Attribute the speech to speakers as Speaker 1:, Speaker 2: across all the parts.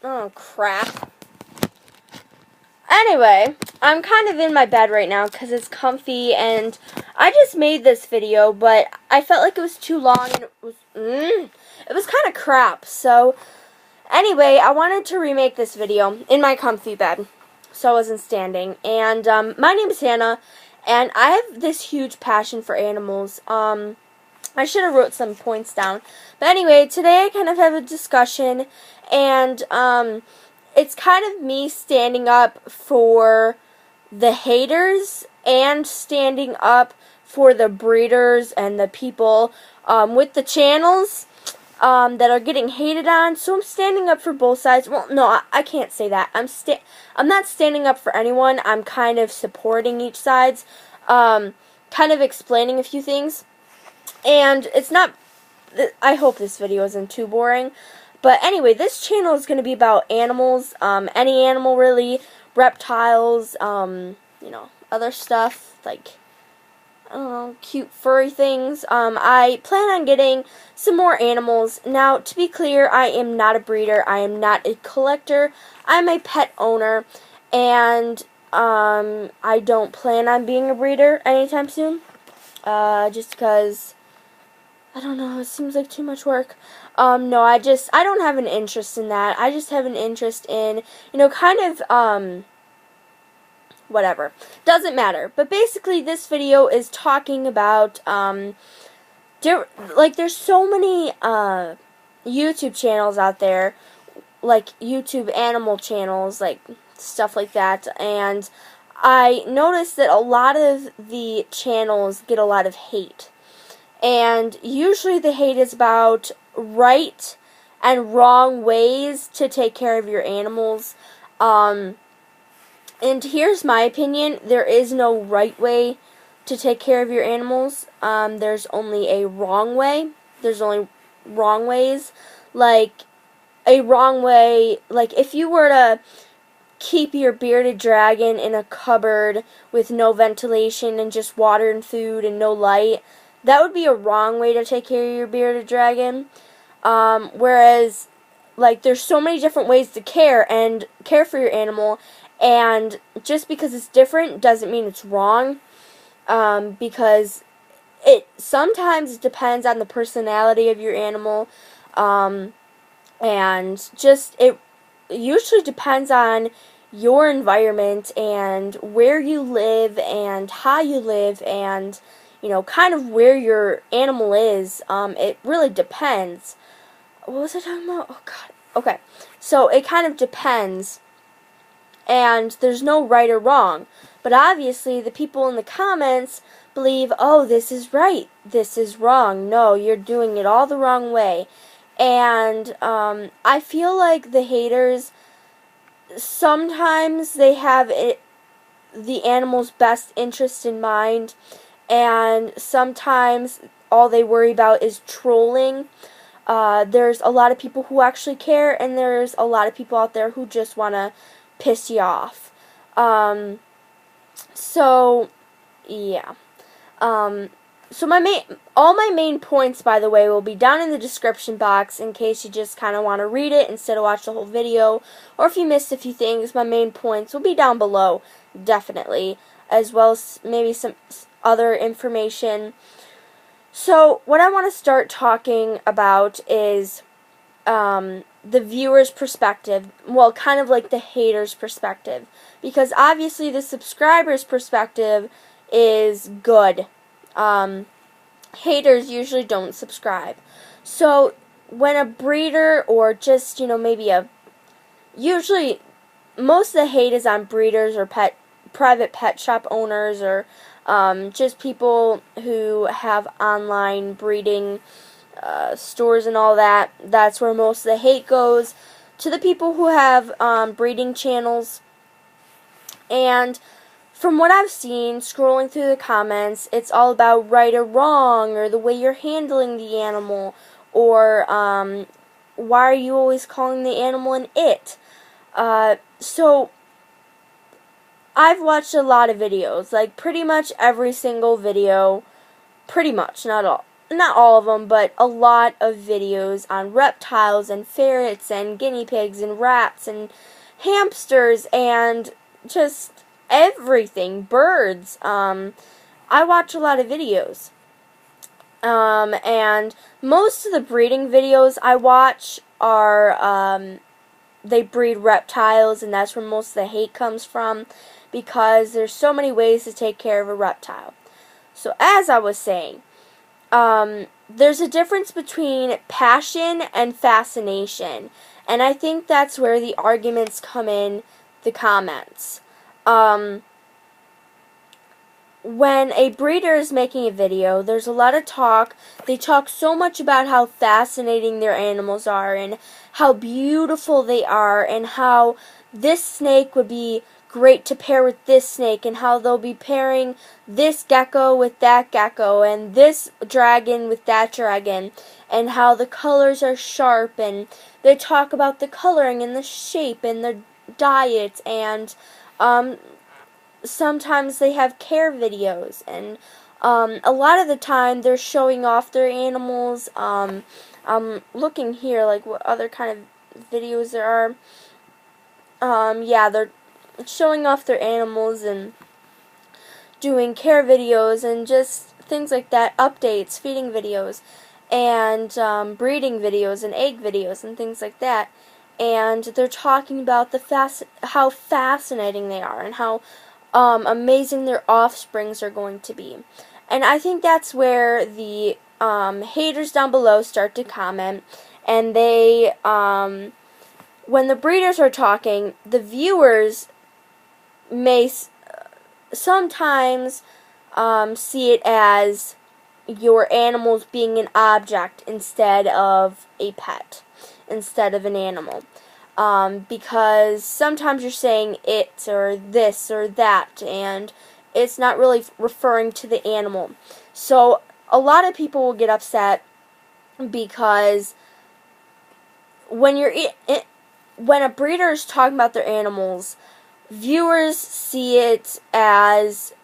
Speaker 1: Oh, crap. Anyway, I'm kind of in my bed right now because it's comfy, and I just made this video, but I felt like it was too long, and it was kind of crap. So, anyway, I wanted to remake this video in my comfy bed, so I wasn't standing. And my name is Hannah, and I have this huge passion for animals. I should have wrote some points down. But anyway, today I kind of have a discussion, and it's kind of me standing up for the haters and standing up for the breeders and the people with the channels that are getting hated on. So I'm standing up for both sides. Well, no, I can't say that. I'm not standing up for anyone. I'm kind of supporting each side's, kind of explaining a few things. And it's not, I hope this video isn't too boring. But anyway, this channel is going to be about animals, any animal really, reptiles, you know, other stuff, like, I don't know, cute furry things. I plan on getting some more animals. Now, to be clear, I am not a breeder, I am not a collector, I'm a pet owner, and I don't plan on being a breeder anytime soon, just because, I don't know, it seems like too much work. No, I don't have an interest in that. I just have an interest in, you know, kind of, whatever. Doesn't matter. But basically, this video is talking about, there's so many, YouTube channels out there, like YouTube animal channels, like, stuff like that, and I noticed that a lot of the channels get a lot of hate. And usually the hate is about right and wrong ways to take care of your animals. And here's my opinion. There is no right way to take care of your animals. There's only a wrong way. There's only wrong ways. Like, a wrong way, like if you were to keep your bearded dragon in a cupboard with no ventilation and just water and food and no light, that would be a wrong way to take care of your bearded dragon. Whereas, like, there's so many different ways to care for your animal, and just because it's different doesn't mean it's wrong. Because it sometimes depends on the personality of your animal, and just it usually depends on your environment and where you live and how you live and, you know, kind of where your animal is. It really depends. What was I talking about? Oh, God. Okay. So, it kind of depends. And there's no right or wrong. But obviously, the people in the comments believe, oh, this is right. This is wrong. No, you're doing it all the wrong way. And I feel like the haters, sometimes they have the animal's best interest in mind, and sometimes all they worry about is trolling. There's a lot of people who actually care, and there's a lot of people out there who just want to piss you off. So, yeah. So all my main points, by the way, will be down in the description box in case you just kind of want to read it instead of watch the whole video. Or if you missed a few things, my main points will be down below, definitely, as well as maybe some other information. So, what I want to start talking about is the viewer's perspective. Well, kind of like the hater's perspective. Because obviously the subscriber's perspective is good. Haters usually don't subscribe. So, when a breeder or just, you know, maybe usually most of the hate is on breeders or private pet shop owners, or just people who have online breeding stores and all that. That's where most of the hate goes. To the people who have breeding channels. And from what I've seen, scrolling through the comments, it's all about right or wrong, or the way you're handling the animal, or why are you always calling the animal an it? So, I've watched a lot of videos, like pretty much every single video, pretty much, not all, not all of them, but a lot of videos on reptiles and ferrets and guinea pigs and rats and hamsters and just everything, birds. I watch a lot of videos. And most of the breeding videos I watch are, they breed reptiles, and that's where most of the hate comes from, because there's so many ways to take care of a reptile. So as I was saying, there's a difference between passion and fascination, and I think that's where the arguments come in the comments. When a breeder is making a video, there's a lot of talk. They talk so much about how fascinating their animals are and how beautiful they are and how this snake would be great to pair with this snake and how they'll be pairing this gecko with that gecko and this dragon with that dragon and how the colors are sharp, and they talk about the coloring and the shape and the diet, and sometimes they have care videos, and a lot of the time they're showing off their animals. I'm looking here like what other kind of videos there are. Yeah, they're showing off their animals and doing care videos and just things like that, updates, feeding videos, and breeding videos and egg videos and things like that. And they're talking about how fascinating they are and how amazing their offsprings are going to be. And I think that's where the haters down below start to comment, and they, when the breeders are talking, the viewers may sometimes see it as your animals being an object instead of a pet, instead of an animal. Because sometimes you're saying it or this or that, and it's not really referring to the animal. So a lot of people will get upset because when when a breeder is talking about their animals, viewers see it as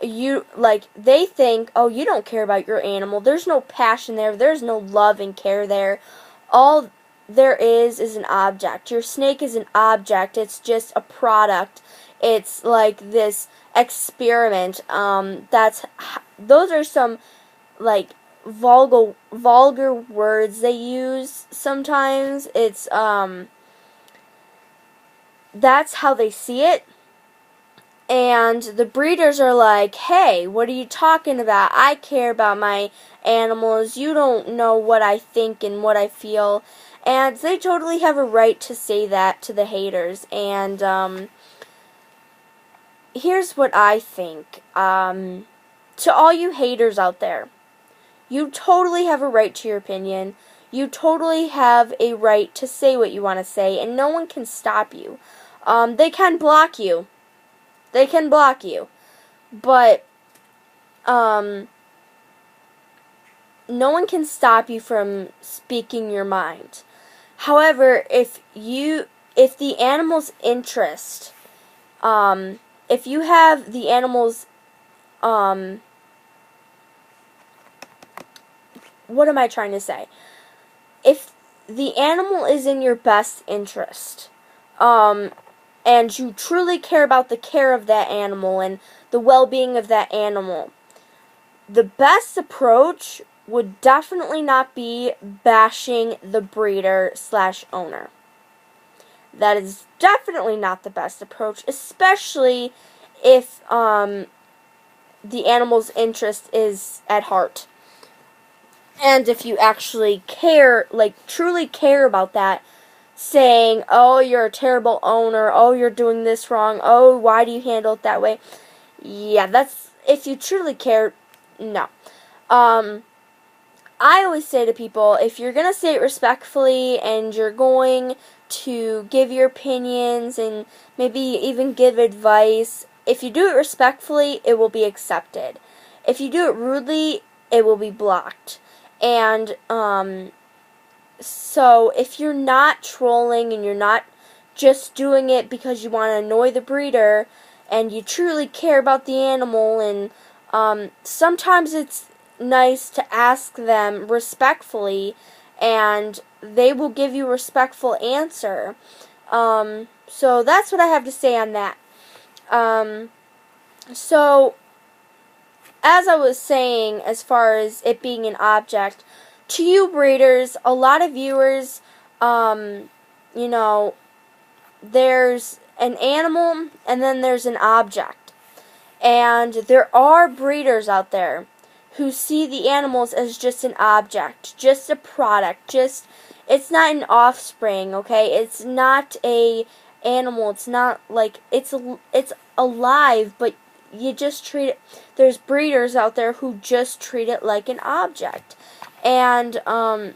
Speaker 1: they think, oh, you don't care about your animal. There's no passion there. There's no love and care there. All there is an object. Your snake is an object. It's just a product. It's like this experiment. Those are some like vulgar words they use sometimes. It's that's how they see it. And the breeders are like, hey, what are you talking about? I care about my animals. You don't know what I think and what I feel. And they totally have a right to say that to the haters. And here's what I think. To all you haters out there, you totally have a right to your opinion. You totally have a right to say what you want to say, and no one can stop you. They can block you. They can block you. But no one can stop you from speaking your mind. However, if the animal's interest, if you have the animal's, what am I trying to say? If the animal is in your best interest, and you truly care about the care of that animal and the well-being of that animal, the best approach would definitely not be bashing the breeder/owner. That is definitely not the best approach, especially if the animal's interest is at heart. And if you actually care, like truly care about that, saying, oh, you're a terrible owner, oh, you're doing this wrong, oh, why do you handle it that way? Yeah, that's, if you truly care, no. I always say to people, if you're going to say it respectfully and you're going to give your opinions and maybe even give advice, if you do it respectfully, it will be accepted. If you do it rudely, it will be blocked. And, so if you're not trolling and you're not just doing it because you want to annoy the breeder and you truly care about the animal, and sometimes it's nice to ask them respectfully, and they will give you a respectful answer. So that's what I have to say on that. So, as I was saying, as far as it being an object, to you breeders, a lot of viewers, you know, there's an animal and then there's an object. And there are breeders out there who see the animals as just an object, just a product, it's not an offspring, okay? It's not a animal. It's not like it's alive, but you just treat it. There's breeders out there who just treat it like an object. And I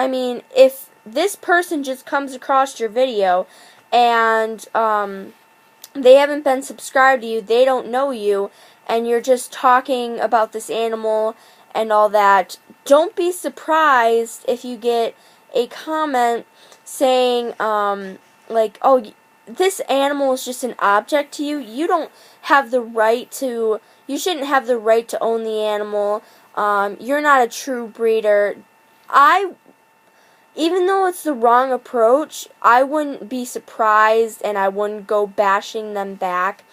Speaker 1: mean, if this person just comes across your video and they haven't been subscribed to you, they don't know you, and you're just talking about this animal and all that, don't be surprised if you get a comment saying, like, oh, this animal is just an object to you. You don't have the right to, you shouldn't have the right to own the animal. You're not a true breeder. Even though it's the wrong approach, I wouldn't be surprised and I wouldn't go bashing them back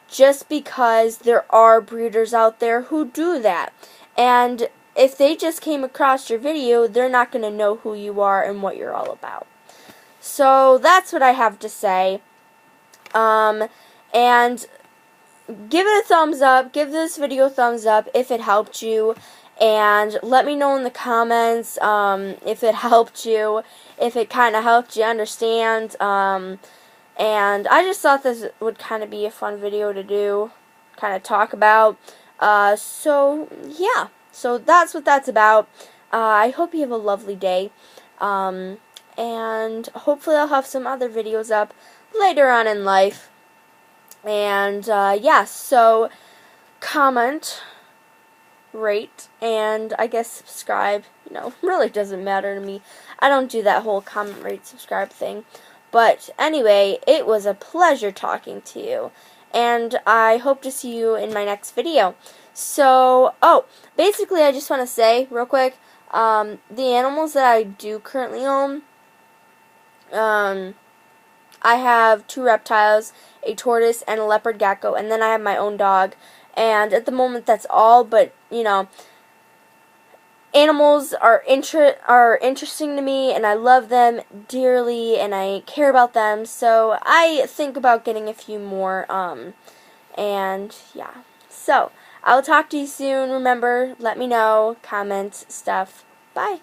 Speaker 1: just because there are breeders out there who do that. And if they just came across your video, they're not going to know who you are and what you're all about. So that's what I have to say. And give it a thumbs up. Give this video a thumbs up if it helped you. And let me know in the comments if it helped you, if it kind of helped you understand. And I just thought this would kind of be a fun video to do, kind of talk about. So, yeah. So that's what that's about. I hope you have a lovely day. And hopefully I'll have some other videos up later on in life. And, yeah, so comment, rate, and I guess subscribe. You know, really doesn't matter to me. I don't do that whole comment, rate, subscribe thing. But anyway, it was a pleasure talking to you. And I hope to see you in my next video. So, basically I just want to say real quick, the animals that I do currently own, I have 2 reptiles, a tortoise, and a leopard gecko, and then I have my own dog. And at the moment, that's all. But you know, animals are interesting to me, and I love them dearly, and I care about them. So I think about getting a few more. And yeah. So I'll talk to you soon. Remember, let me know, comments, stuff. Bye.